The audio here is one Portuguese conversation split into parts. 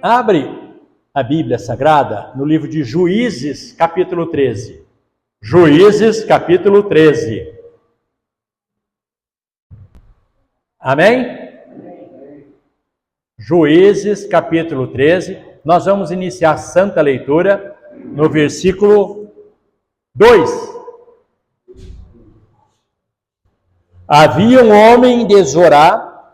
Abre a Bíblia Sagrada no livro de Juízes, capítulo 13. Juízes, capítulo 13. Amém? Juízes, capítulo 13. Nós vamos iniciar a santa leitura no versículo 2. Havia um homem de Zorá,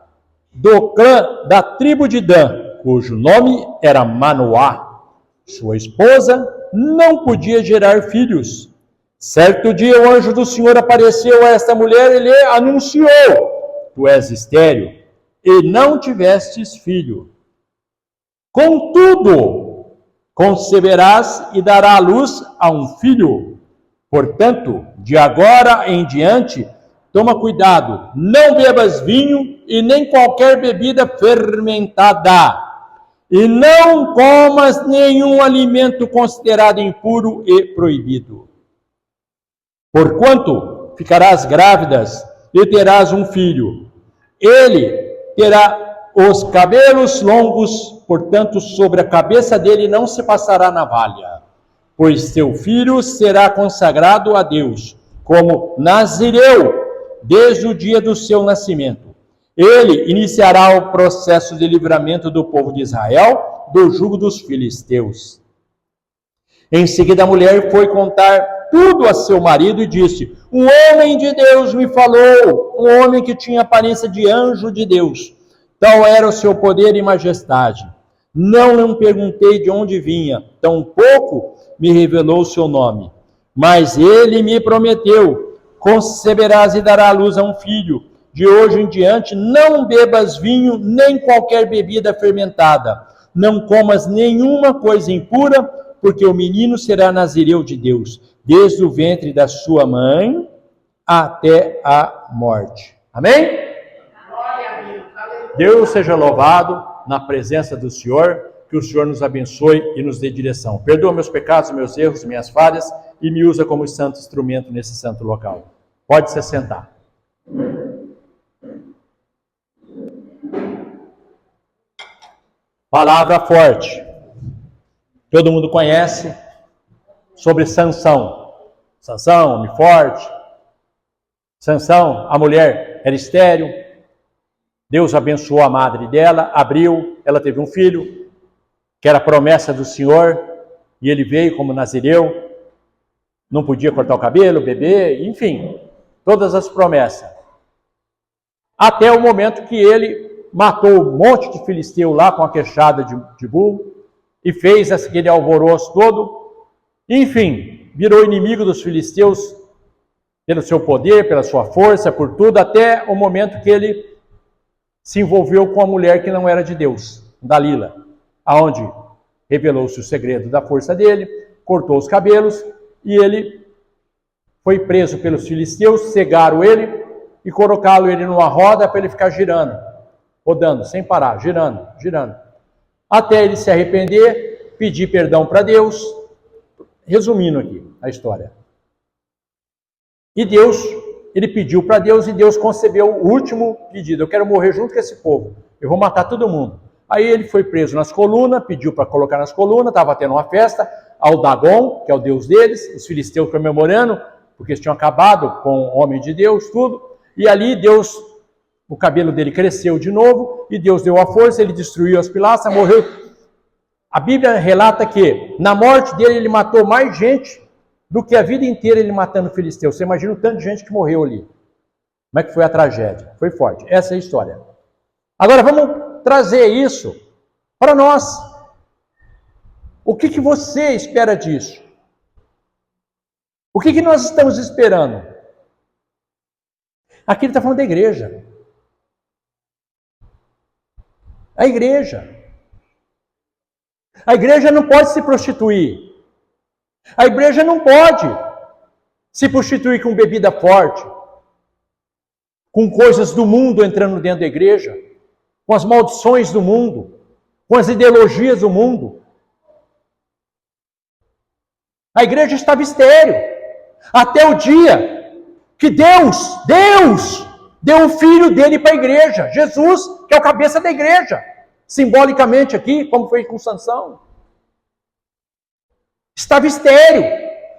do clã da tribo de Dan, cujo nome era Manoá. Sua esposa não podia gerar filhos. Certo dia o anjo do Senhor apareceu a esta mulher e lhe anunciou: tu és estéril e não tivestes filho. Contudo, conceberás e darás à luz a um filho. Portanto, de agora em diante, toma cuidado, não bebas vinho e nem qualquer bebida fermentada, e não comas nenhum alimento considerado impuro e proibido. Porquanto ficarás grávidas e terás um filho. Ele terá os cabelos longos, portanto, sobre a cabeça dele não se passará navalha, pois teu filho será consagrado a Deus, como nazireu, desde o dia do seu nascimento. Ele iniciará o processo de livramento do povo de Israel do jugo dos filisteus. Em seguida a mulher foi contar tudo a seu marido e disse: um homem de Deus me falou, um homem que tinha aparência de anjo de Deus. Tal era o seu poder e majestade. Não lhe perguntei de onde vinha, tampouco me revelou o seu nome. Mas ele me prometeu: conceberás e darás à luz a um filho. De hoje em diante não bebas vinho, nem qualquer bebida fermentada. Não comas nenhuma coisa impura, porque o menino será nazireu de Deus, desde o ventre da sua mãe até a morte. Amém? Deus seja louvado na presença do Senhor, que o Senhor nos abençoe e nos dê direção. Perdoa meus pecados, meus erros, minhas falhas e me usa como santo instrumento nesse santo local. Pode se sentar. Palavra forte. Todo mundo conhece sobre Sansão. Sansão, homem forte. Sansão, a mulher era estéril. Deus abençoou a madre dela, abriu, ela teve um filho, que era promessa do Senhor, e ele veio como nazireu, não podia cortar o cabelo, beber, enfim, todas as promessas. Até o momento que ele matou um monte de filisteu lá com a queixada de burro, e fez aquele alvoroço todo, enfim, virou inimigo dos filisteus pelo seu poder, pela sua força, por tudo, até o momento que ele se envolveu com a mulher que não era de Deus, Dalila, aonde revelou-se o segredo da força dele, cortou os cabelos, e ele foi preso pelos filisteus, cegaram ele e colocaram ele numa roda para ele ficar girando, rodando, sem parar, girando, até ele se arrepender, pedir perdão para Deus. Resumindo aqui a história. E Deus, ele pediu para Deus e Deus concebeu o último pedido: eu quero morrer junto com esse povo, eu vou matar todo mundo. Aí ele foi preso nas colunas, pediu para colocar nas colunas, estava tendo uma festa ao Dagon, que é o deus deles, os filisteus comemorando, porque eles tinham acabado com o homem de Deus, tudo. E ali Deus, o cabelo dele cresceu de novo, e Deus deu a força, ele destruiu as pilastras, morreu. A Bíblia relata que na morte dele ele matou mais gente do que a vida inteira ele matando filisteus. Você imagina o tanto de gente que morreu ali. Como é que foi a tragédia? Foi forte. Essa é a história. Agora vamos trazer isso para nós. O que você espera disso? O que nós estamos esperando? Aqui ele está falando da igreja. A igreja. A igreja não pode se prostituir. A igreja não pode se prostituir com bebida forte, com coisas do mundo entrando dentro da igreja, com as maldições do mundo, com as ideologias do mundo. A igreja estava estéril, até o dia que Deus deu o filho dele para a igreja, Jesus, que é o cabeça da igreja. Simbolicamente aqui, como foi com Sansão. Estava estéril,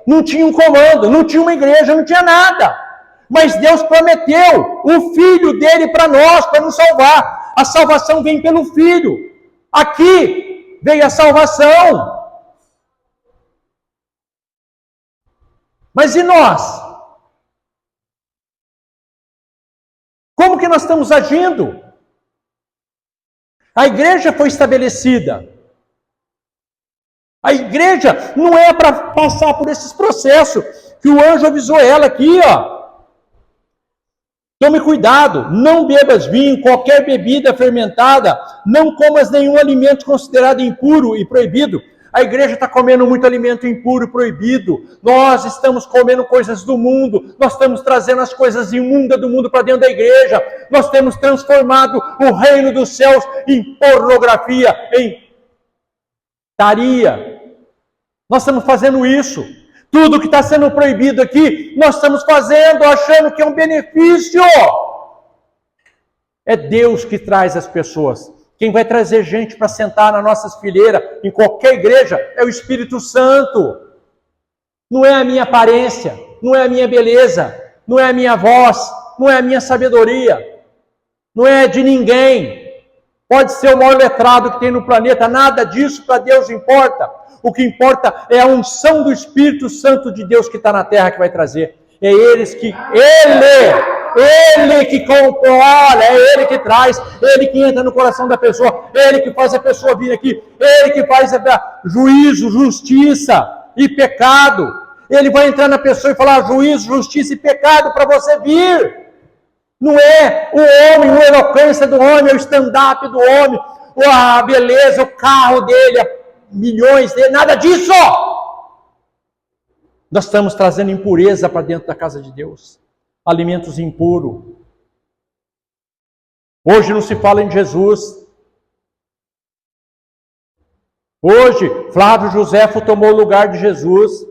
não tinha um comando, não tinha uma igreja, não tinha nada. Mas Deus prometeu o Filho dele para nós, para nos salvar. A salvação vem pelo Filho. Aqui veio a salvação. Mas e nós? Como que nós estamos agindo? A igreja foi estabelecida. A igreja não é para passar por esses processos que o anjo avisou ela aqui, ó. Tome cuidado, não bebas vinho, qualquer bebida fermentada, não comas nenhum alimento considerado impuro e proibido. A igreja está comendo muito alimento impuro e proibido. Nós estamos comendo coisas do mundo. Nós estamos trazendo as coisas imundas do mundo para dentro da igreja. Nós temos transformado o reino dos céus em pornografia, em taria. Nós estamos fazendo isso. Tudo que está sendo proibido aqui, nós estamos fazendo, achando que é um benefício. É Deus que traz as pessoas. Quem vai trazer gente para sentar nas nossas fileiras, em qualquer igreja, é o Espírito Santo. Não é a minha aparência, não é a minha beleza, não é a minha voz, não é a minha sabedoria, não é de ninguém. Pode ser o maior letrado que tem no planeta, nada disso para Deus importa. O que importa é a unção do Espírito Santo de Deus que está na terra que vai trazer. É Ele que controla, é Ele que traz, Ele que entra no coração da pessoa, Ele que faz a pessoa vir aqui, Ele que faz juízo, justiça e pecado. Ele vai entrar na pessoa e falar juízo, justiça e pecado para você vir. Não é o homem, a eloquência do homem, o stand-up do homem, a beleza, o carro dele, milhões dele, nada disso! Nós estamos trazendo impureza para dentro da casa de Deus. Alimentos impuros. Hoje não se fala em Jesus. Hoje, Flávio Josefo tomou o lugar de Jesus.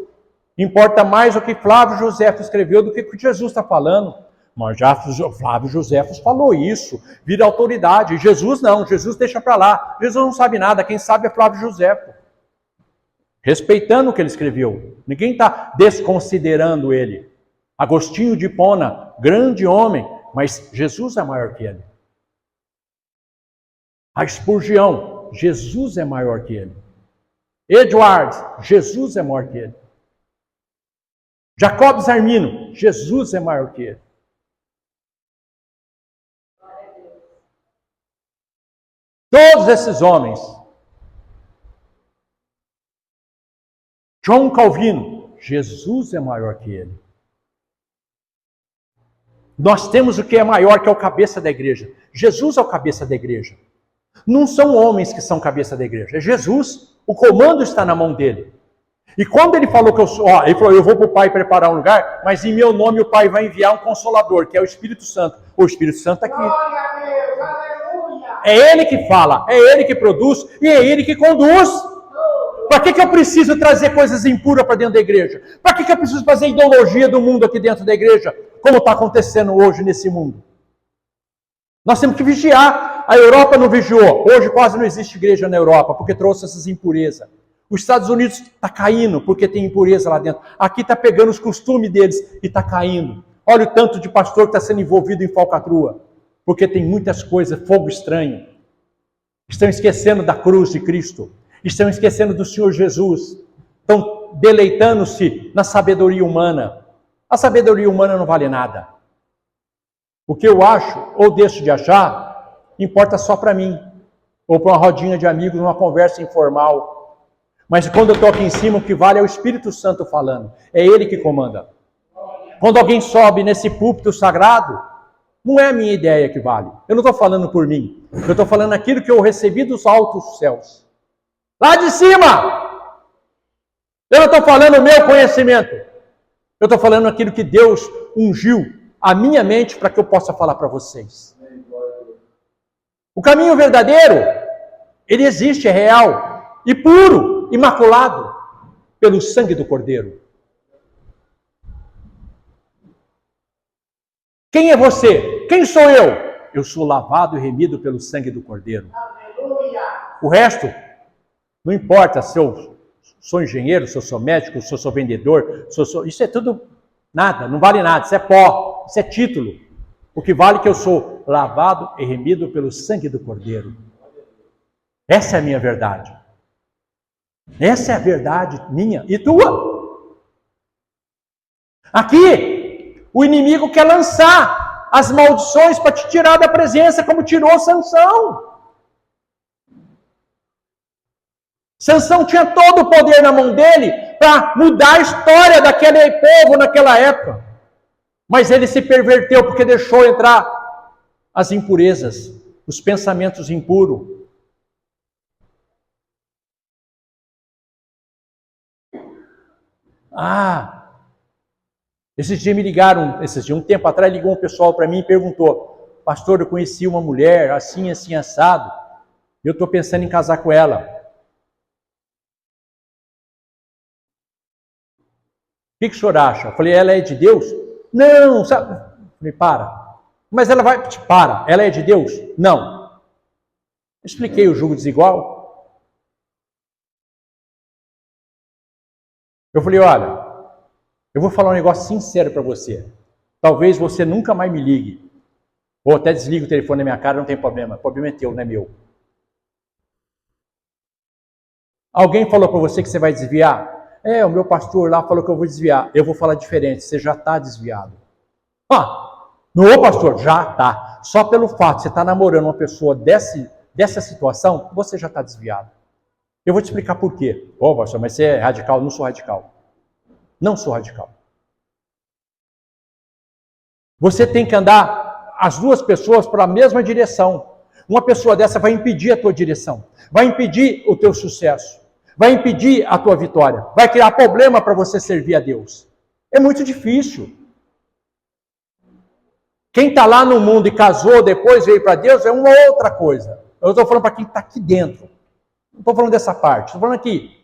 Importa mais o que Flávio Josefo escreveu do que o que Jesus está falando. Mas já Flávio Josefo falou isso, vira autoridade. Jesus não, Jesus deixa para lá. Jesus não sabe nada, quem sabe é Flávio Josefo. Respeitando o que ele escreveu. Ninguém está desconsiderando ele. Agostinho de Hipona, grande homem, mas Jesus é maior que ele. A Spurgeon, Jesus é maior que ele. Edward, Jesus é maior que ele. Jacobs Armino, Jesus é maior que ele. Todos esses homens. João Calvino, Jesus é maior que ele. Nós temos o que é maior, que é o cabeça da igreja. Jesus é o cabeça da igreja. Não são homens que são cabeça da igreja, é Jesus. O comando está na mão dele. E quando ele falou que ele falou, eu vou para o Pai preparar um lugar, mas em meu nome o Pai vai enviar um Consolador, que é o Espírito Santo. O Espírito Santo está aqui. Glória a Deus, aleluia. É Ele que fala, é Ele que produz e é Ele que conduz. Para que eu preciso trazer coisas impuras para dentro da igreja? Para que eu preciso fazer ideologia do mundo aqui dentro da igreja? Como está acontecendo hoje nesse mundo? Nós temos que vigiar. A Europa não vigiou. Hoje quase não existe igreja na Europa, porque trouxe essas impurezas. Os Estados Unidos está caindo, porque tem impureza lá dentro. Aqui está pegando os costumes deles e está caindo. Olha o tanto de pastor que está sendo envolvido em falcatrua. Porque tem muitas coisas, fogo estranho. Estão esquecendo da cruz de Cristo. Estão esquecendo do Senhor Jesus. Estão deleitando-se na sabedoria humana. A sabedoria humana não vale nada. O que eu acho, ou deixo de achar, importa só para mim. Ou para uma rodinha de amigos, uma conversa informal. Mas quando eu estou aqui em cima, o que vale é o Espírito Santo falando. É Ele que comanda. Quando alguém sobe nesse púlpito sagrado, não é a minha ideia que vale. Eu não estou falando por mim. Eu estou falando aquilo que eu recebi dos altos céus. Lá de cima! Eu não estou falando o meu conhecimento. Eu estou falando aquilo que Deus ungiu a minha mente para que eu possa falar para vocês. O caminho verdadeiro, ele existe, é real, e puro, imaculado, pelo sangue do Cordeiro. Quem é você? Quem sou eu? Eu sou lavado e remido pelo sangue do Cordeiro. Aleluia. O resto, não importa se eu sou engenheiro, se eu sou médico, se eu sou vendedor, isso é tudo nada, não vale nada, isso é pó, isso é título. O que vale é que eu sou lavado e remido pelo sangue do Cordeiro. Essa é a minha verdade. Essa é a verdade minha e tua. Aqui, o inimigo quer lançar as maldições para te tirar da presença, como tirou Sansão. Sansão tinha todo o poder na mão dele para mudar a história daquele povo naquela época. Mas ele se perverteu porque deixou entrar as impurezas, os pensamentos impuros. Esses dias me ligaram, um tempo atrás ligou um pessoal para mim e perguntou: pastor, eu conheci uma mulher assim, assim, assado, eu estou pensando em casar com ela. O que o senhor acha? Eu falei, ela é de Deus? Não, sabe? Eu falei, para. Mas ela vai, para, ela é de Deus? Não. Eu expliquei o jugo desigual. Eu falei, olha, eu vou falar um negócio sincero para você. Talvez você nunca mais me ligue. Ou até desligue o telefone na minha cara, não tem problema. O problema é teu, não é meu. Alguém falou para você que você vai desviar? O meu pastor lá falou que eu vou desviar. Eu vou falar diferente, você já está desviado. Não, pastor, já está. Só pelo fato de você estar namorando uma pessoa dessa situação, você já está desviado. Eu vou te explicar por quê. Pastor, mas você é radical? Não sou radical. Não sou radical. Você tem que andar as duas pessoas para a mesma direção. Uma pessoa dessa vai impedir a tua direção, vai impedir o teu sucesso, vai impedir a tua vitória, vai criar problema para você servir a Deus. É muito difícil. Quem está lá no mundo e casou, depois veio para Deus, é uma outra coisa. Eu estou falando para quem está aqui dentro. Não estou falando dessa parte, estou falando aqui.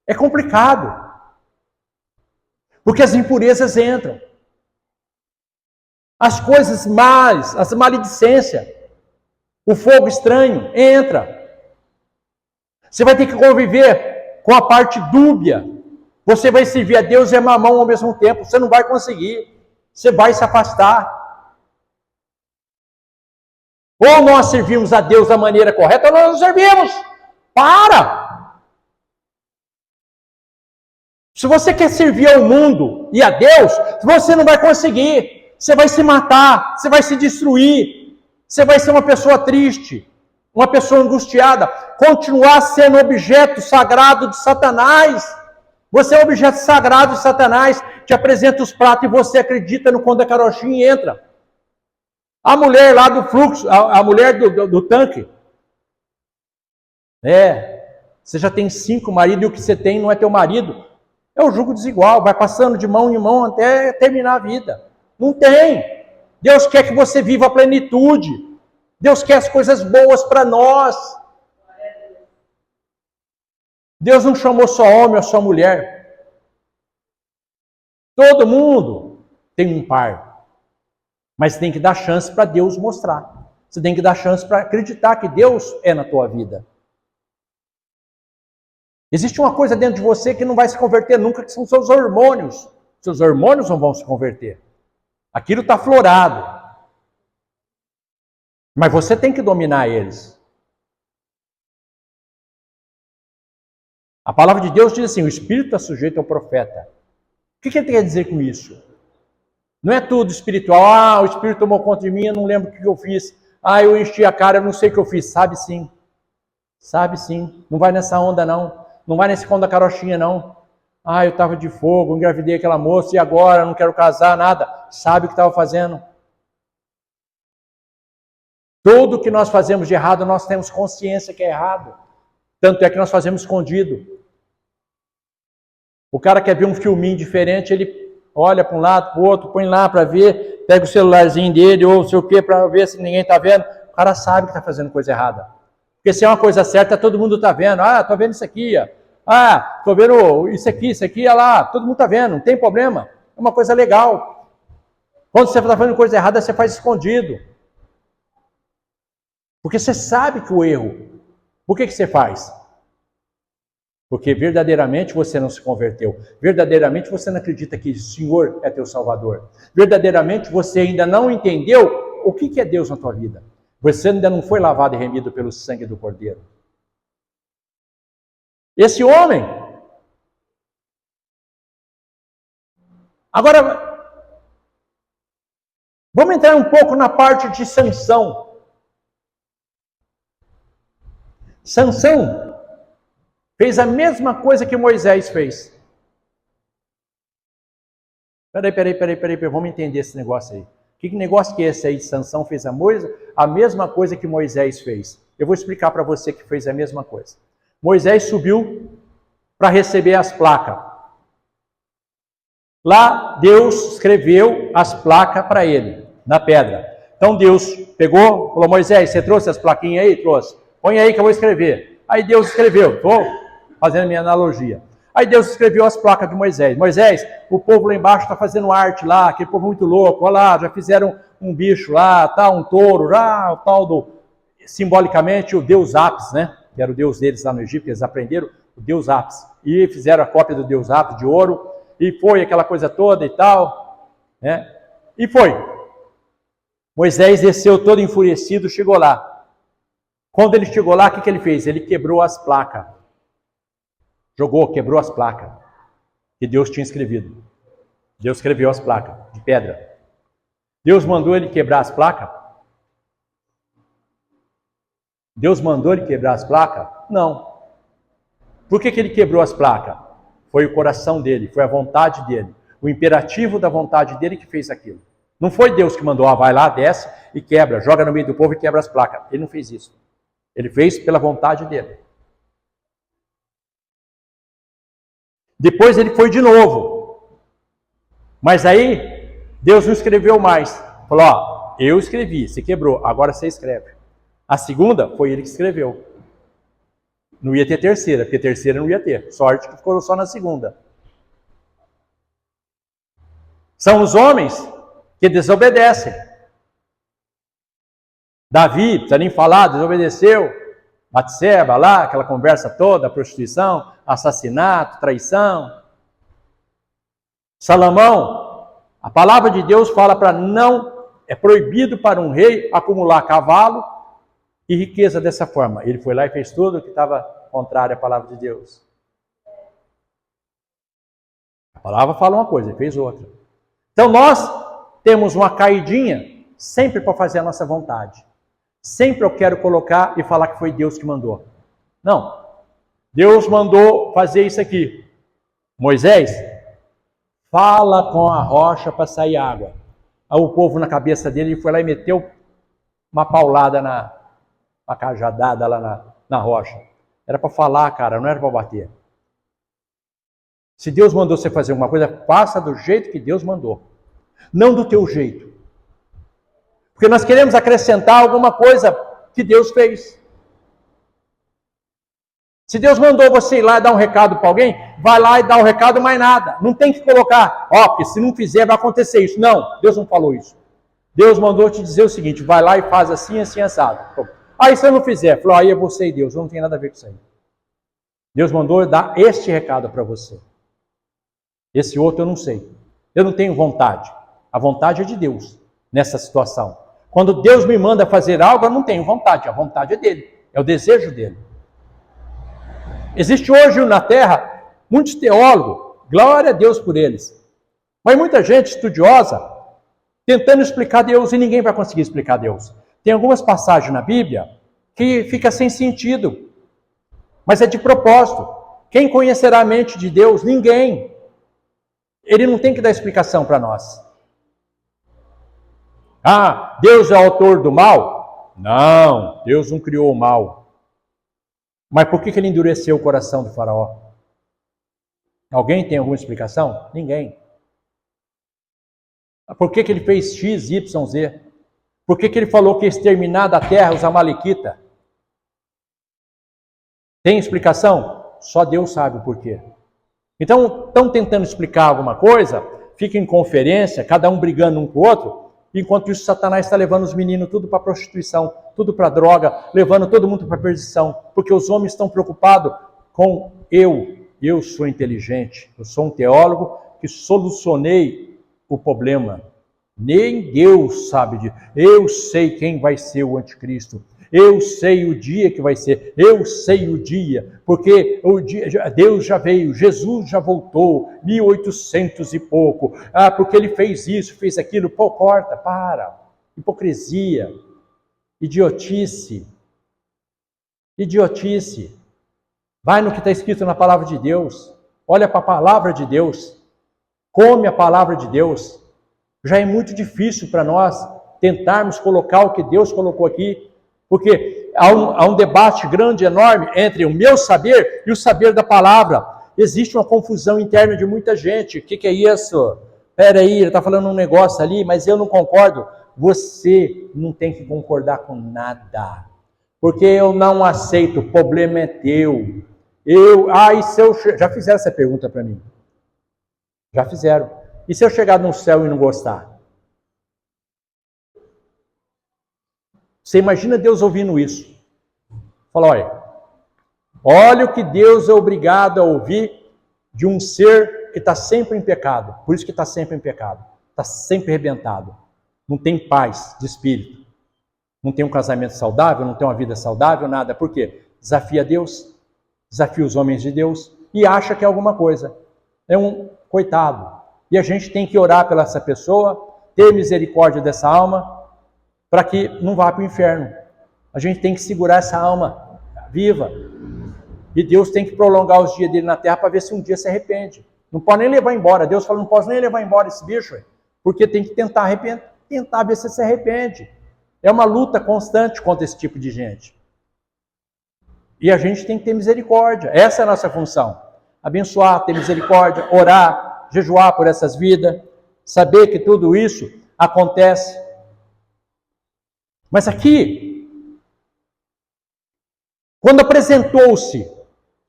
É complicado. Porque as impurezas entram. As coisas más, as maledicências, o fogo estranho entra. Você vai ter que conviver com a parte dúbia. Você vai servir a Deus e a mamão ao mesmo tempo. Você não vai conseguir. Você vai se afastar. Ou nós servimos a Deus da maneira correta, ou nós não servimos. Para! Se você quer servir ao mundo e a Deus, você não vai conseguir. Você vai se matar, você vai se destruir. Você vai ser uma pessoa triste, uma pessoa angustiada. Continuar sendo objeto sagrado de Satanás. Você é objeto sagrado de Satanás. Te apresenta os pratos e você acredita no conto da carochinha e entra. A mulher lá do fluxo, a mulher do tanque. Você já tem 5 maridos e o que você tem não é teu marido. É o jugo desigual, vai passando de mão em mão até terminar a vida. Não tem. Deus quer que você viva a plenitude. Deus quer as coisas boas para nós. Deus não chamou só homem ou só mulher. Todo mundo tem um par. Mas tem que dar chance para Deus mostrar. Você tem que dar chance para acreditar que Deus é na tua vida. Existe uma coisa dentro de você que não vai se converter nunca, que são seus hormônios. Seus hormônios não vão se converter. Aquilo está florado. Mas você tem que dominar eles. A palavra de Deus diz assim, o espírito está sujeito ao profeta. O que ele quer dizer com isso? Não é tudo espiritual. O espírito tomou conta de mim, eu não lembro o que eu fiz. Eu enchi a cara, eu não sei o que eu fiz. Sabe sim. Sabe sim. Não vai nessa onda não. Não vai nesse conto da carochinha, não. Eu estava de fogo, engravidei aquela moça e agora não quero casar, nada. Sabe o que estava fazendo? Tudo que nós fazemos de errado, nós temos consciência que é errado. Tanto é que nós fazemos escondido. O cara quer ver um filminho diferente, ele olha para um lado, para o outro, põe lá para ver, pega o celularzinho dele ou sei o que para ver se ninguém está vendo. O cara sabe que está fazendo coisa errada. Porque se é uma coisa certa, todo mundo está vendo. Estou vendo isso aqui. Estou vendo isso aqui, olha lá. Todo mundo está vendo, não tem problema. É uma coisa legal. Quando você está fazendo coisa errada, você faz escondido. Porque você sabe que o erro Por que você faz? Porque verdadeiramente você não se converteu. Verdadeiramente você não acredita que o Senhor é teu Salvador. Verdadeiramente você ainda não entendeu o que é Deus na tua vida. Você ainda não foi lavado e remido pelo sangue do Cordeiro. Esse homem. Agora, vamos entrar um pouco na parte de Sansão. Sansão fez a mesma coisa que Moisés fez. Peraí, vamos entender esse negócio aí. Que negócio que é esse aí de Sansão fez a mesma coisa que Moisés fez? Eu vou explicar para você que fez a mesma coisa. Moisés subiu para receber as placas. Lá Deus escreveu as placas para ele, na pedra. Então Deus pegou, falou: Moisés, você trouxe as plaquinhas aí? Trouxe. Põe aí que eu vou escrever. Aí Deus escreveu, estou fazendo a minha analogia. Aí Deus escreveu as placas de Moisés. Moisés, o povo lá embaixo está fazendo arte lá, aquele povo muito louco, olha lá, já fizeram um bicho lá, tá, um touro, já, o tal do, simbolicamente, o deus Apis, né? Que era o deus deles lá no Egito, eles aprenderam o deus Apis. E fizeram a cópia do deus Apis de ouro, e foi aquela coisa toda e tal, né? E foi. Moisés desceu todo enfurecido, chegou lá. Quando ele chegou lá, o que ele fez? Ele quebrou as placas. Quebrou as placas que Deus tinha escrevido. Deus escreveu as placas de pedra. Deus mandou ele quebrar as placas? Deus mandou ele quebrar as placas? Não. Por que ele quebrou as placas? Foi o coração dele, foi a vontade dele. O imperativo da vontade dele que fez aquilo. Não foi Deus que mandou, vai lá, desce e quebra, joga no meio do povo e quebra as placas. Ele não fez isso. Ele fez pela vontade dele. Depois ele foi de novo. Mas aí, Deus não escreveu mais. Falou: ó, eu escrevi, você quebrou, agora você escreve. A segunda foi ele que escreveu. Não ia ter terceira, porque terceira não ia ter. Sorte que ficou só na segunda. São os homens que desobedecem. Davi, não precisa nem falar, desobedeceu. Batseba lá, aquela conversa toda, prostituição, assassinato, traição. Salomão, a palavra de Deus fala para não, é proibido para um rei acumular cavalo e riqueza dessa forma. Ele foi lá e fez tudo que estava contrário à palavra de Deus. A palavra fala uma coisa, ele fez outra. Então nós temos uma caidinha sempre para fazer a nossa vontade. Sempre eu quero colocar e falar que foi Deus que mandou. Não. Deus mandou fazer isso aqui. Moisés, fala com a rocha para sair água. Aí o povo na cabeça dele foi lá e meteu uma paulada uma cajadada lá na rocha. Era para falar, cara, não era para bater. Se Deus mandou você fazer alguma coisa, faça do jeito que Deus mandou. Não do teu jeito. Porque nós queremos acrescentar alguma coisa que Deus fez. Se Deus mandou você ir lá e dar um recado para alguém, vai lá e dá o recado, mais nada. Não tem que colocar, porque se não fizer vai acontecer isso. Não, Deus não falou isso. Deus mandou te dizer o seguinte: vai lá e faz assim, assim, assado. Aí se eu não fizer, falou, aí é você e Deus, não tem nada a ver com isso aí. Deus mandou dar este recado para você. Esse outro eu não sei. Eu não tenho vontade. A vontade é de Deus nessa situação. Quando Deus me manda fazer algo, eu não tenho vontade. A vontade é dele. É o desejo dele. Existe hoje na Terra muitos teólogos. Glória a Deus por eles. Mas muita gente estudiosa tentando explicar Deus e ninguém vai conseguir explicar Deus. Tem algumas passagens na Bíblia que fica sem sentido. Mas é de propósito. Quem conhecerá a mente de Deus? Ninguém. Ele não tem que dar explicação para nós. Ah, Deus é autor do mal? Não, Deus não criou o mal. Mas por que ele endureceu o coração do faraó? Alguém tem alguma explicação? Ninguém. Por que ele fez X, Y, Z? Por que ele falou que ia exterminar da terra os amalequitas? Tem explicação? Só Deus sabe o porquê. Então, estão tentando explicar alguma coisa, fica em conferência, cada um brigando um com o outro, Enquanto isso, Satanás está levando os meninos tudo para prostituição, tudo para droga, levando todo mundo para perdição, porque os homens estão preocupados com eu. Eu sou inteligente, eu sou um teólogo que solucionei o problema. Nem Deus sabe disso. Eu sei quem vai ser o anticristo. Eu sei o dia que vai ser. Eu sei o dia. Porque o dia, Deus já veio, Jesus já voltou, 1800 e pouco. Ah, porque ele fez isso, fez aquilo. Pô, corta, para. Hipocrisia. Idiotice. Idiotice. Vai no que está escrito na palavra de Deus. Olha para a palavra de Deus. Come a palavra de Deus. Já é muito difícil para nós tentarmos colocar o que Deus colocou aqui, porque há um debate grande, enorme, entre o meu saber e o saber da palavra. Existe uma confusão interna de muita gente. O que é isso? Espera aí, ele está falando um negócio ali, mas eu não concordo. Você não tem que concordar com nada, porque eu não aceito, o problema é teu. Já fizeram essa pergunta para mim? Já fizeram. E se eu chegar no céu e não gostar? Você imagina Deus ouvindo isso? Fala, olha o que Deus é obrigado a ouvir de um ser que está sempre em pecado. Por isso que está sempre em pecado. Está sempre arrebentado. Não tem paz de espírito. Não tem um casamento saudável, não tem uma vida saudável, nada. Por quê? Desafia Deus, desafia os homens de Deus e acha que é alguma coisa. É um coitado. E a gente tem que orar pela essa pessoa, ter misericórdia dessa alma, para que não vá para o inferno. A gente tem que segurar essa alma viva. E Deus tem que prolongar os dias dele na terra para ver se um dia se arrepende. Não pode nem levar embora. Deus fala, não posso nem levar embora esse bicho, porque tem que tentar ver se se arrepende. É uma luta constante contra esse tipo de gente. E a gente tem que ter misericórdia. Essa é a nossa função. Abençoar, ter misericórdia, orar, jejuar por essas vidas, saber que tudo isso acontece. Mas aqui, quando apresentou-se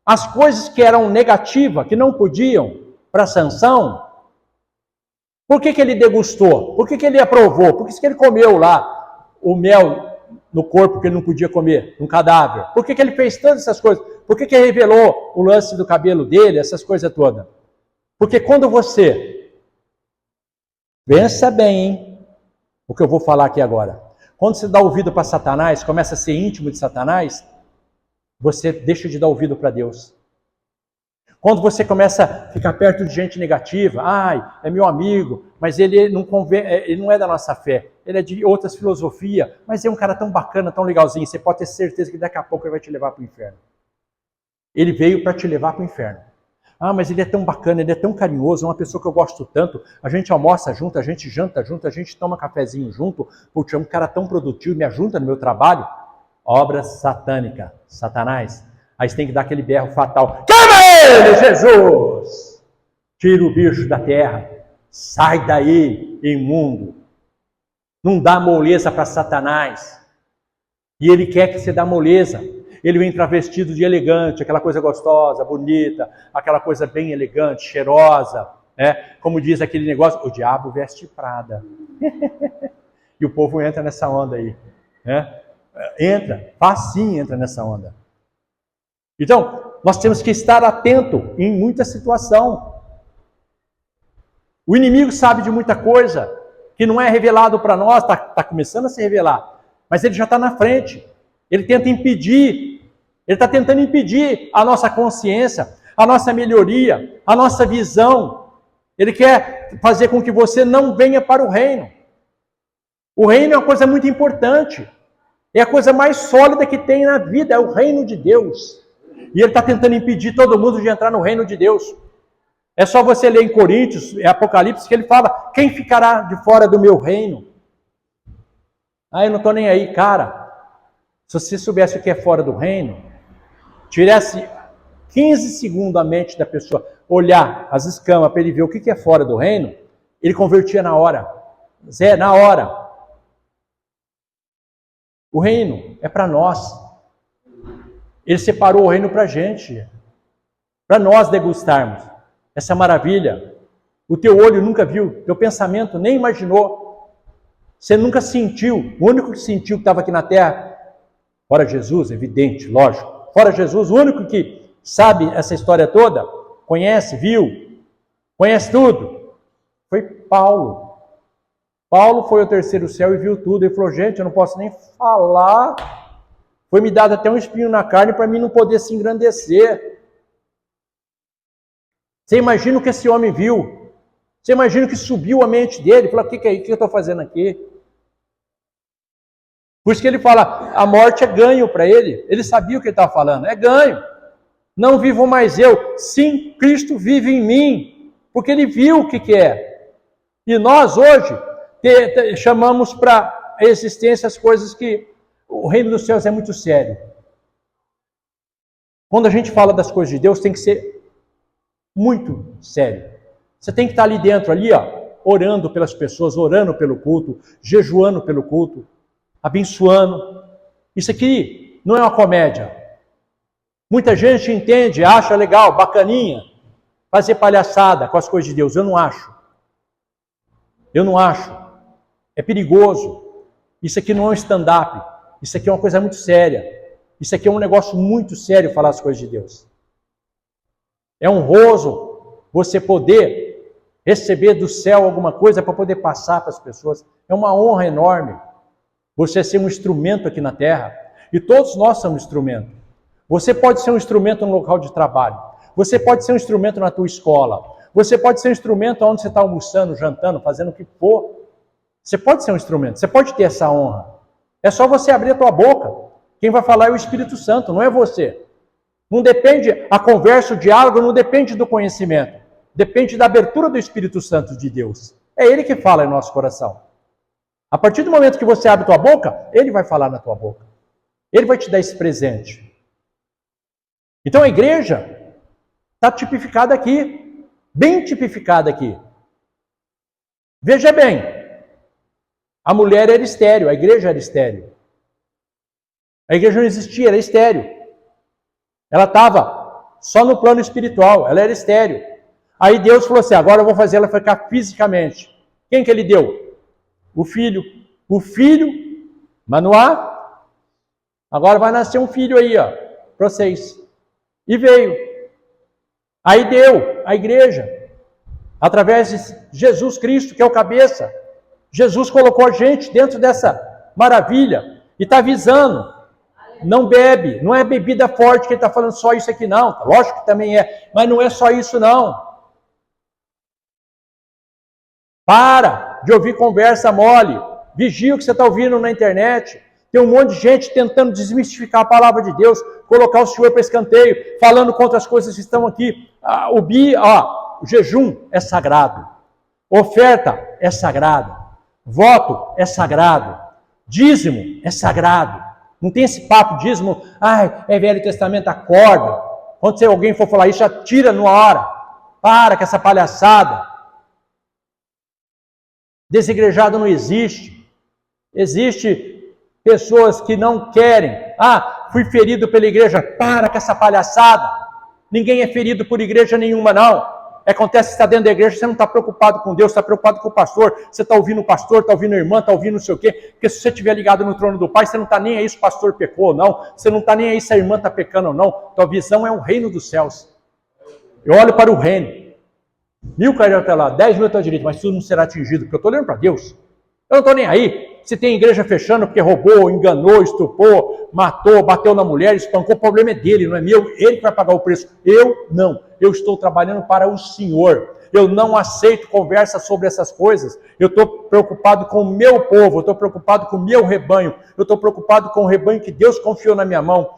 as coisas que eram negativas, que não podiam, para Sansão, por que ele degustou? Por que ele aprovou? Por que ele comeu lá o mel no corpo que ele não podia comer, no cadáver? Por que ele fez todas essas coisas? Por que ele revelou o lance do cabelo dele, essas coisas todas? Porque quando você, pensa bem, hein, o que eu vou falar aqui agora. Quando você dá ouvido para Satanás, começa a ser íntimo de Satanás, você deixa de dar ouvido para Deus. Quando você começa a ficar perto de gente negativa, é meu amigo, mas ele não é da nossa fé, ele é de outras filosofias, mas é um cara tão bacana, tão legalzinho, você pode ter certeza que daqui a pouco ele vai te levar para o inferno. Ele veio para te levar para o inferno. Mas ele é tão bacana, ele é tão carinhoso, é uma pessoa que eu gosto tanto, a gente almoça junto, a gente janta junto, a gente toma cafezinho junto, porque é um cara tão produtivo, me ajuda no meu trabalho. Obra satânica, Satanás. Aí você tem que dar aquele berro fatal. Queima ele, Jesus! Tira o bicho da terra. Sai daí, imundo. Não dá moleza para Satanás. E ele quer que você dê moleza. Ele vem travestido de elegante, aquela coisa gostosa, bonita, aquela coisa bem elegante, cheirosa, né? Como diz aquele negócio, o diabo veste Prada. E o povo entra nessa onda aí, né? Facinho entra nessa onda. Então, nós temos que estar atento em muita situação. O inimigo sabe de muita coisa que não é revelado para nós, está começando a se revelar, mas ele já está na frente. Ele tenta impedir, ele está tentando impedir a nossa consciência, a nossa melhoria, a nossa visão. Ele quer fazer com que você não venha para o reino. O reino é uma coisa muito importante. É a coisa mais sólida que tem na vida, é o reino de Deus. E ele está tentando impedir todo mundo de entrar no reino de Deus. É só você ler em Coríntios, Apocalipse, que ele fala, quem ficará de fora do meu reino? Eu não estou nem aí, cara. Se você soubesse o que é fora do reino, tirasse 15 segundos a mente da pessoa, olhar as escamas para ele ver o que é fora do reino, ele convertia na hora. Na hora. O reino é para nós. Ele separou o reino para a gente. Para nós degustarmos essa maravilha. O teu olho nunca viu, teu pensamento nem imaginou. Você nunca sentiu, o único que sentiu que estava aqui na terra, fora Jesus, evidente, lógico, fora Jesus, o único que sabe essa história toda, conhece, viu, conhece tudo, foi Paulo. Paulo foi ao terceiro céu e viu tudo. Ele falou, gente, eu não posso nem falar. Foi me dado até um espinho na carne para mim não poder se engrandecer. Você imagina o que esse homem viu? Você imagina o que subiu a mente dele? Falou, o que é isso que eu estou fazendo aqui? Por isso que ele fala, a morte é ganho para ele. Ele sabia o que ele estava falando, é ganho. Não vivo mais eu, sim, Cristo vive em mim. Porque ele viu o que é. E nós hoje chamamos para a existência as coisas que o reino dos céus é muito sério. Quando a gente fala das coisas de Deus, tem que ser muito sério. Você tem que estar ali dentro, ali, ó, orando pelas pessoas, orando pelo culto, jejuando pelo culto, abençoando. Isso aqui não é uma comédia. Muita gente entende, acha legal, bacaninha, fazer palhaçada com as coisas de Deus. Eu não acho. Eu não acho. É perigoso. Isso aqui não é um stand-up. Isso aqui é uma coisa muito séria. Isso aqui é um negócio muito sério, falar as coisas de Deus. É honroso você poder receber do céu alguma coisa para poder passar para as pessoas. É uma honra enorme você ser um instrumento aqui na terra. E todos nós somos instrumento. Você pode ser um instrumento no local de trabalho. Você pode ser um instrumento na tua escola. Você pode ser um instrumento onde você está almoçando, jantando, fazendo o que for. Você pode ser um instrumento. Você pode ter essa honra. É só você abrir a tua boca. Quem vai falar é o Espírito Santo, não é você. Não depende, a conversa, o diálogo não depende do conhecimento. Depende da abertura do Espírito Santo de Deus. É Ele que fala em nosso coração. A partir do momento que você abre tua boca, Ele vai falar na tua boca. Ele vai te dar esse presente. Então a igreja está tipificada aqui. Bem tipificada aqui. Veja bem. A mulher era estéril, a igreja era estéril. A igreja não existia, era estéril. Ela estava só no plano espiritual, ela era estéril. Aí Deus falou assim, agora eu vou fazer ela ficar fisicamente. Quem que ele deu? O filho. O filho, Manoá, agora vai nascer um filho aí, ó, para vocês. E veio. Aí deu a igreja, através de Jesus Cristo, que é o cabeça. Jesus colocou a gente dentro dessa maravilha e está avisando. Não bebe, não é bebida forte que ele está falando só isso aqui não. Lógico que também é, mas não é só isso não. Para de ouvir conversa mole. Vigia o que você está ouvindo na internet. Tem um monte de gente tentando desmistificar a palavra de Deus, colocar o Senhor para escanteio, falando contra as coisas que estão aqui. O jejum é sagrado. Oferta é sagrada. Voto é sagrado. Dízimo é sagrado. Não tem esse papo, dízimo, é Velho Testamento, acorda. Quando alguém for falar isso, já tira numa hora. Para com essa palhaçada. Desigrejado não existe. Existe pessoas que não querem. Fui ferido pela igreja. Para com essa palhaçada. Ninguém é ferido por igreja nenhuma, não. Acontece que você está dentro da igreja, você não está preocupado com Deus, você está preocupado com o pastor, você está ouvindo o pastor, está ouvindo a irmã, está ouvindo não sei o quê, porque se você estiver ligado no trono do Pai, você não está nem aí se o pastor pecou ou não, você não está nem aí se a irmã está pecando ou não, tua visão é o reino dos céus. Eu olho para o reino, 1000 cairão até lá, 10 mil à tua direita, mas tudo não será atingido, porque eu estou olhando para Deus, eu não estou nem aí. Se tem igreja fechando porque roubou, enganou, estupou, matou, bateu na mulher, espancou, o problema é dele, não é meu, ele que vai pagar o preço. Eu não, eu estou trabalhando para o Senhor. Eu não aceito conversa sobre essas coisas. Eu estou preocupado com o meu povo, eu estou preocupado com o meu rebanho, eu estou preocupado com o rebanho que Deus confiou na minha mão.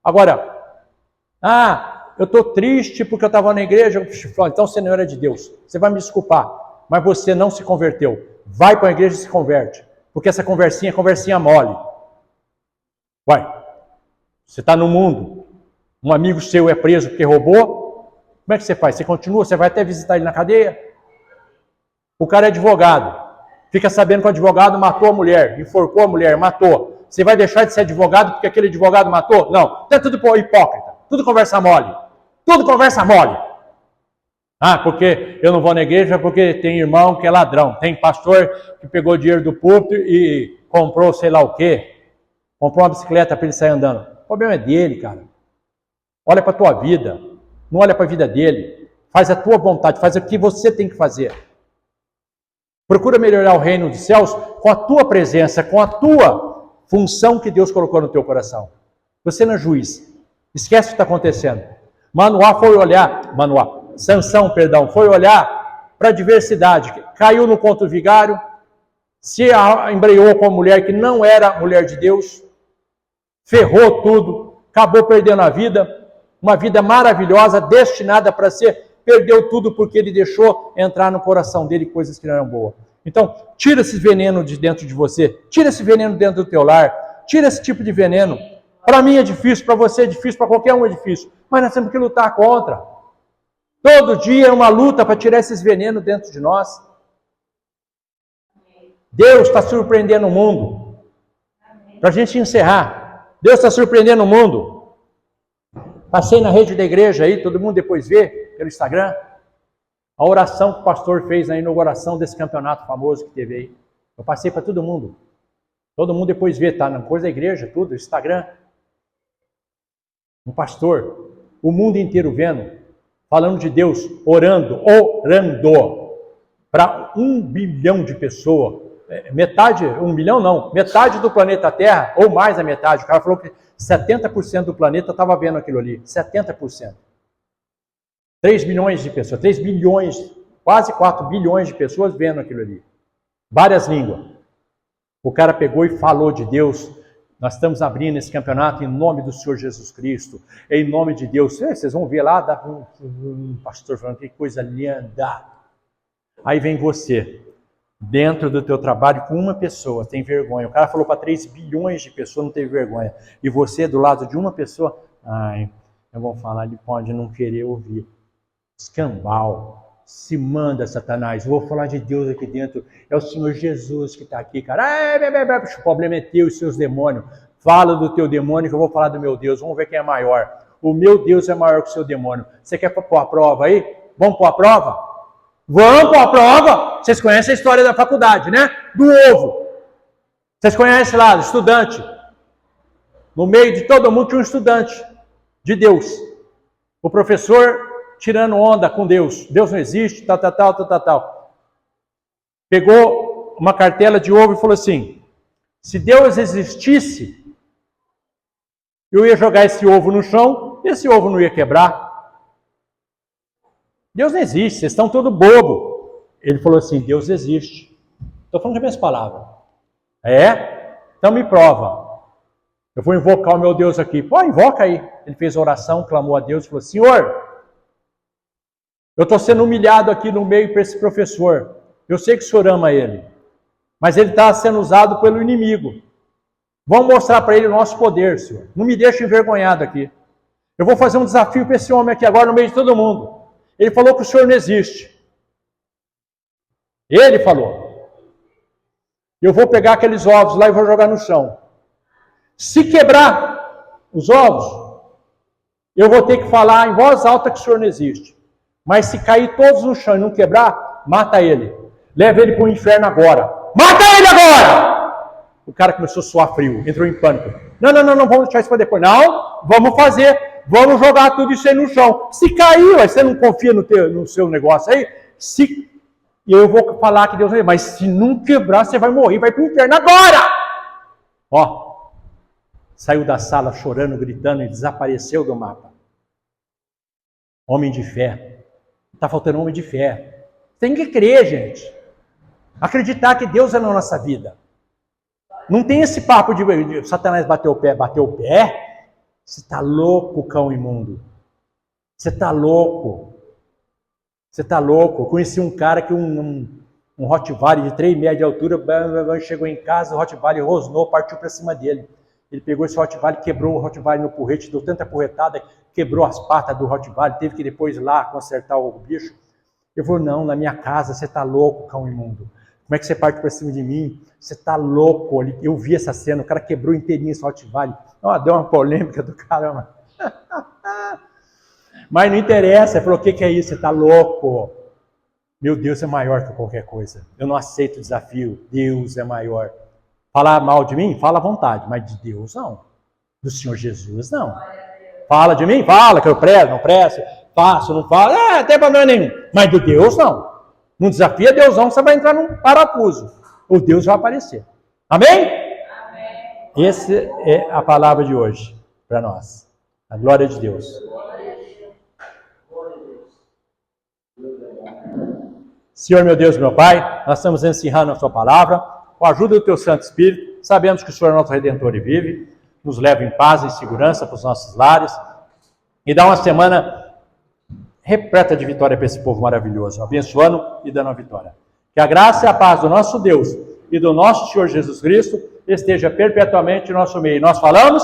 Agora, eu estou triste porque eu estava na igreja, então você não era de Deus, você vai me desculpar, mas você não se converteu. Vai para a igreja e se converte. Porque essa conversinha é conversinha mole. Você está no mundo, um amigo seu é preso porque roubou, como é que você faz? Você continua, você vai até visitar ele na cadeia? O cara é advogado, fica sabendo que o advogado matou a mulher, enforcou a mulher, matou. Você vai deixar de ser advogado porque aquele advogado matou? Não, é tudo hipócrita, tudo conversa mole. Tudo conversa mole. Ah, porque eu não vou na igreja porque tem irmão que é ladrão. Tem pastor que pegou dinheiro do púlpito e comprou sei lá o quê. Comprou uma bicicleta para ele sair andando. O problema é dele, cara. Olha para a tua vida. Não olha para a vida dele. Faz a tua vontade. Faz o que você tem que fazer. Procura melhorar o reino dos céus com a tua presença, com a tua função que Deus colocou no teu coração. Você não é juiz. Esquece o que está acontecendo. Sansão, foi olhar para a diversidade. Caiu no conto vigário, se embreou com uma mulher que não era mulher de Deus, ferrou tudo, acabou perdendo a vida, uma vida maravilhosa, destinada para ser, perdeu tudo porque ele deixou entrar no coração dele coisas que não eram boas. Então, tira esse veneno de dentro de você, tira esse veneno dentro do teu lar, tira esse tipo de veneno. Para mim é difícil, para você é difícil, para qualquer um é difícil, mas nós temos que lutar contra. Todo dia é uma luta para tirar esses venenos dentro de nós. Deus está surpreendendo o mundo. Para a gente encerrar, Deus está surpreendendo o mundo. Passei na rede da igreja aí, todo mundo depois vê pelo Instagram, a oração que o pastor fez na inauguração desse campeonato famoso que teve aí. Eu passei para todo mundo. Todo mundo depois vê, tá na coisa da igreja, tudo, Instagram. Um pastor, o mundo inteiro vendo, falando de Deus, orando para 1 bilhão de pessoas. Metade, 1 bilhão não, metade do planeta Terra, ou mais da metade. O cara falou que 70% do planeta estava vendo aquilo ali. 70%. 3 bilhões de pessoas, 3 bilhões, quase 4 bilhões de pessoas vendo aquilo ali. Várias línguas. O cara pegou e falou de Deus. Nós estamos abrindo esse campeonato em nome do Senhor Jesus Cristo, em nome de Deus. Vocês vão ver lá, pastor falando, que coisa linda. Aí vem você, dentro do teu trabalho, com uma pessoa, tem vergonha. O cara falou para 3 bilhões de pessoas, não teve vergonha. E você, do lado de uma pessoa, eu vou falar, ele pode não querer ouvir. Escambau. Se manda, Satanás. Vou falar de Deus aqui dentro. É o Senhor Jesus que está aqui, cara. O problema é teu e seus demônios. Fala do teu demônio que eu vou falar do meu Deus. Vamos ver quem é maior. O meu Deus é maior que o seu demônio. Você quer pôr a prova aí? Vamos pôr a prova? Vamos pôr a prova? Vocês conhecem a história da faculdade, né? Do ovo. Vocês conhecem lá, estudante. No meio de todo mundo tinha um estudante de Deus. O professor tirando onda com Deus. Deus não existe, tal. Pegou uma cartela de ovo e falou assim, se Deus existisse, eu ia jogar esse ovo no chão, e esse ovo não ia quebrar. Deus não existe, vocês estão todos bobo. Ele falou assim, Deus existe. Estou falando com as minhas palavras. Então me prova. Eu vou invocar o meu Deus aqui. Pô, invoca aí. Ele fez oração, clamou a Deus e falou, Senhor, eu estou sendo humilhado aqui no meio para esse professor. Eu sei que o senhor ama ele. Mas ele está sendo usado pelo inimigo. Vamos mostrar para ele o nosso poder, Senhor. Não me deixe envergonhado aqui. Eu vou fazer um desafio para esse homem aqui agora no meio de todo mundo. Ele falou que o senhor não existe. Ele falou. Eu vou pegar aqueles ovos lá e vou jogar no chão. Se quebrar os ovos, eu vou ter que falar em voz alta que o senhor não existe. Mas se cair todos no chão e não quebrar, mata ele. Leva ele para o inferno agora. Mata ele agora! O cara começou a suar frio, entrou em pânico. Não, vamos deixar isso para depois. Não, vamos fazer. Vamos jogar tudo isso aí no chão. Se cair, você não confia no seu negócio aí? E eu vou falar que Deus não é. Mas se não quebrar, você vai morrer, vai para o inferno agora! Ó, saiu da sala chorando, gritando e desapareceu do mapa. Homem de fé. Está faltando homem de fé. Tem que crer, gente. Acreditar que Deus é na nossa vida. Não tem esse papo de Satanás bateu o pé. Você está louco, cão imundo. Você está louco. Você está louco. Eu conheci um cara que um Rottweiler de 3 metros de altura, chegou em casa, o Rottweiler rosnou, partiu para cima dele. Ele pegou esse Rottweiler, quebrou o Rottweiler no porrete, deu tanta porretada, quebrou as patas do Rottweiler, teve que depois ir lá consertar o bicho. Eu falei, não, na minha casa, você está louco, cão imundo. Como é que você parte para cima de mim? Você está louco. Eu vi essa cena, o cara quebrou inteirinho esse Rottweiler. Deu uma polêmica do caramba. Mas não interessa. Ele falou, o que é isso? Você está louco. Meu Deus é maior que qualquer coisa. Eu não aceito o desafio. Deus é maior. Falar mal de mim? Fala à vontade. Mas de Deus, não. Do Senhor Jesus, não. Fala de mim? Fala que eu presto, não presto. Faço, não faço. Não tem problema nenhum. Mas do Deus, não. Não desafia Deus, não. Você vai entrar num parafuso. O Deus vai aparecer. Amém? Essa é a palavra de hoje para nós. A glória de Deus. Senhor, meu Deus, meu Pai, nós estamos encerrando a sua palavra, com a ajuda do teu Santo Espírito, sabemos que o Senhor é nosso Redentor e vive, nos leva em paz e segurança para os nossos lares, e dá uma semana repleta de vitória para esse povo maravilhoso, abençoando e dando a vitória. Que a graça e a paz do nosso Deus e do nosso Senhor Jesus Cristo esteja perpetuamente no nosso meio. Nós falamos?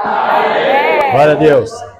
Amém. Glória a Deus.